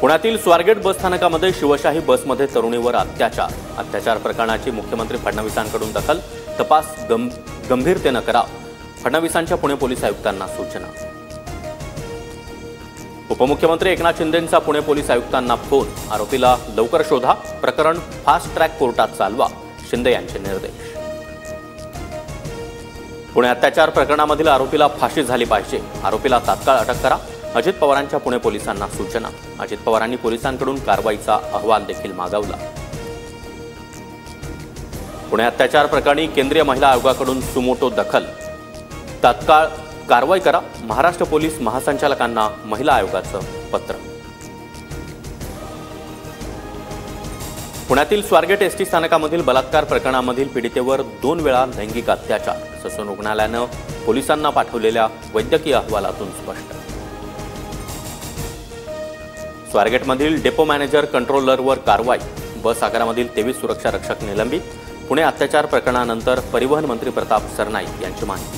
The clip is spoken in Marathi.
पुण्यातील स्वारगेट बसस्थानकामध्ये शिवशाही बसमध्ये तरुणीवर अत्याचार प्रकरणाची मुख्यमंत्री फडणवीसांकडून दखल, तपास गंभीरतेने करा. फडणवीसांच्या पुणे पोलीस आयुक्तांना सूचना. उपमुख्यमंत्री एकनाथ शिंदेंचा पुणे पोलीस आयुक्तांना फोन, आरोपीला लवकर शोधा, प्रकरण फास्ट ट्रॅक कोर्टात चालवा. शिंदे यांचे निर्देश. पुणे अत्याचार प्रकरणामधील आरोपीला फाशी झाली पाहिजे, आरोपीला तात्काळ अटक करा. अजित पवारांच्या पुणे पोलिसांना सूचना. अजित पवारांनी पोलिसांकडून कारवाईचा अहवाल देखील मागवला. पुणे अत्याचार प्रकरणी केंद्रीय महिला आयोगाकडून सुमोटो दखल, तात्काळ कारवाई करा. महाराष्ट्र पोलीस महासंचालकांना महिला आयोगाचं पत्र. पुण्यातील स्वारगेट एसटी स्थानकामधील बलात्कार प्रकरणामधील पीडितेवर 2 वेळा लैंगिक अत्याचार, ससून रुग्णालयानं पोलिसांना पाठवलेल्या वैद्यकीय अहवालातून स्पष्ट. स्वारगेटमधील डेपो मॅनेजर कंट्रोलरवर कारवाई, बस आगारामधील 23 सुरक्षा रक्षक निलंबित. पुणे अत्याचार प्रकरणानंतर परिवहन मंत्री प्रताप सरनाईक यांची माहिती.